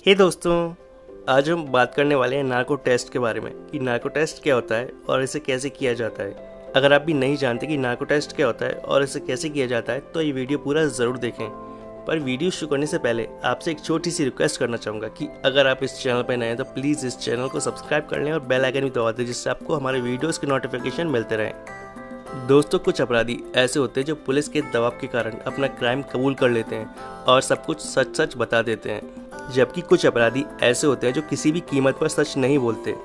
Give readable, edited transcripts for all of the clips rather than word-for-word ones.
हे दोस्तों, आज हम बात करने वाले हैं नार्को टेस्ट के बारे में कि नार्को टेस्ट क्या होता है और इसे कैसे किया जाता है। अगर आप भी नहीं जानते कि नार्को टेस्ट क्या होता है और इसे कैसे किया जाता है तो ये वीडियो पूरा ज़रूर देखें। पर वीडियो शुरू करने से पहले आपसे एक छोटी सी रिक्वेस्ट करना चाहूँगा कि अगर आप इस चैनल पर नए हैं तो प्लीज़ इस चैनल को सब्सक्राइब कर लें और बेल आइकन भी दबा दें, जिससे आपको हमारे वीडियोज़ के नोटिफिकेशन मिलते रहें। दोस्तों, कुछ अपराधी ऐसे होते हैं जो पुलिस के दबाव के कारण अपना क्राइम कबूल कर लेते हैं और सब कुछ सच सच बता देते हैं, जबकि कुछ अपराधी ऐसे होते हैं जो किसी भी कीमत पर सच नहीं बोलते।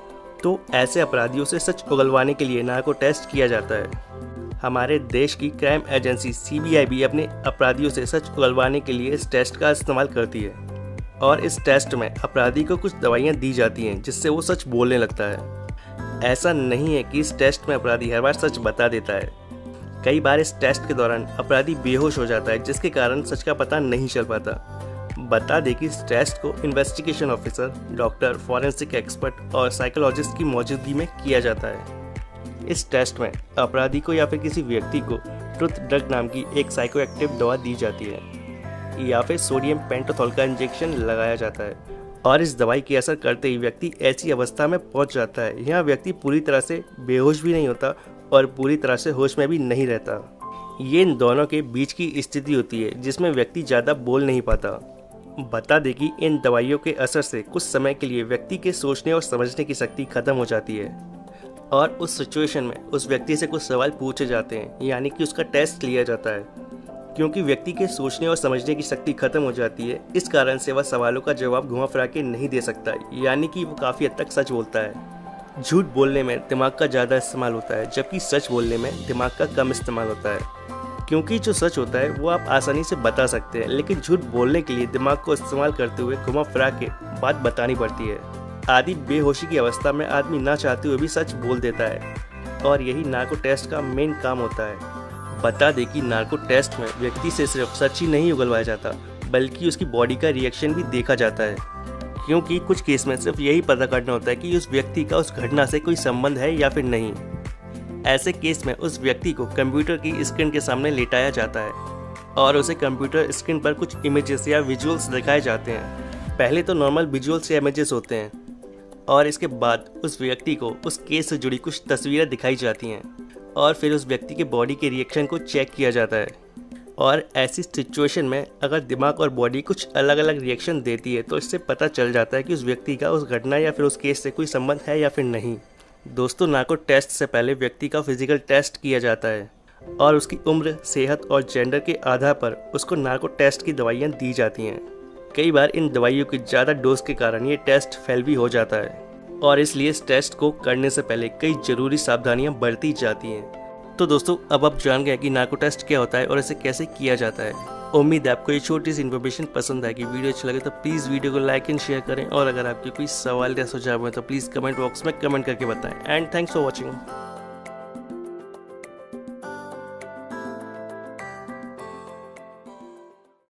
तो ऐसे अपराधियों से सच उगलवाने के लिए नार्को टेस्ट किया जाता है। हमारे देश की क्राइम एजेंसी CBI भी अपने अपराधियों से सच उगलवाने के लिए इस टेस्ट का इस्तेमाल करती है और इस टेस्ट में अपराधी को कुछ दवाइयाँ दी जाती हैं जिससे वो सच बोलने लगता है। ऐसा नहीं है कि इस टेस्ट में अपराधी हर बार सच बता देता है। कई बार इस टेस्ट के दौरान अपराधी बेहोश हो जाता है, जिसके कारण सच का पता नहीं चल पाता। बता दें कि इस टेस्ट को investigation officer, doctor, forensic expert और साइकोलॉजिस्ट की मौजूदगी में किया जाता है। इस टेस्ट में अपराधी को या फिर किसी व्यक्ति को ट्रुथ ड्रग नाम की एक साइकोएक्टिव दवा दी जाती है या फिर सोडियम पेंटोथॉल का इंजेक्शन लगाया जाता है और इस दवाई के असर करते ही व्यक्ति ऐसी अवस्था में पहुंच जाता है। यह व्यक्ति पूरी तरह से बेहोश भी नहीं होता और पूरी तरह से होश में भी नहीं रहता। ये इन दोनों के बीच की स्थिति होती है जिसमें व्यक्ति ज़्यादा बोल नहीं पाता। बता दें कि इन दवाइयों के असर से कुछ समय के लिए व्यक्ति के सोचने और समझने की शक्ति खत्म हो जाती है और उस सिचुएशन में उस व्यक्ति से कुछ सवाल पूछे जाते हैं, यानी कि उसका टेस्ट लिया जाता है। क्योंकि व्यक्ति के सोचने और समझने की शक्ति खत्म हो जाती है, इस कारण से वह सवालों का जवाब घुमा फिरा के नहीं दे सकता, यानी कि वो काफ़ी हद तक सच बोलता है। झूठ बोलने में दिमाग का ज़्यादा इस्तेमाल होता है, जबकि सच बोलने में दिमाग का कम इस्तेमाल होता है। क्योंकि जो सच होता है वो आप आसानी से बता सकते हैं, लेकिन झूठ बोलने के लिए दिमाग को इस्तेमाल करते हुए घुमा फिरा के बात बतानी पड़ती है। आदि बेहोशी की अवस्था में आदमी ना चाहते हुए भी सच बोल देता है और यही नार्को टेस्ट का मेन काम होता है। बता दें कि नार्को टेस्ट में व्यक्ति से सिर्फ सच ही नहीं उगलवाया जाता, बल्कि उसकी बॉडी का रिएक्शन भी देखा जाता है। क्योंकि कुछ केस में सिर्फ यही पता करना होता है कि उस व्यक्ति का उस घटना से कोई संबंध है या फिर नहीं। ऐसे केस में उस व्यक्ति को कंप्यूटर की स्क्रीन के सामने लेटाया जाता है और उसे कंप्यूटर स्क्रीन पर कुछ इमेजेस या विजुअल्स दिखाए जाते हैं। पहले तो नॉर्मल विजुअल्स या इमेजेस होते हैं और इसके बाद उस व्यक्ति को उस केस से जुड़ी कुछ तस्वीरें दिखाई जाती हैं और फिर उस व्यक्ति के बॉडी के रिएक्शन को चेक किया जाता है। और ऐसी सिचुएशन में अगर दिमाग और बॉडी कुछ अलग अलग रिएक्शन देती है तो इससे पता चल जाता है कि उस व्यक्ति का उस घटना या फिर उस केस से कोई संबंध है या फिर नहीं। दोस्तों, नार्को टेस्ट से पहले व्यक्ति का फिजिकल टेस्ट किया जाता है और उसकी उम्र, सेहत और जेंडर के आधार पर उसको नार्को टेस्ट की दवाइयाँ दी जाती हैं। कई बार इन दवाइयों की ज़्यादा डोज के कारण ये टेस्ट फेल भी हो जाता है और इसलिए इस टेस्ट को करने से पहले कई ज़रूरी सावधानियां बरती जाती हैं। तो दोस्तों, अब आप जान गए कि नार्को टेस्ट क्या होता है और इसे कैसे किया जाता है। उम्मीद है आपको ये छोटी सी इन्फॉर्मेशन पसंद आएगी। वीडियो अच्छा लगे तो प्लीज़ वीडियो को लाइक एंड शेयर करें और अगर आपके कोई सवाल या सुझाव है तो प्लीज़ कमेंट बॉक्स में कमेंट करके बताएं। And thanks for watching.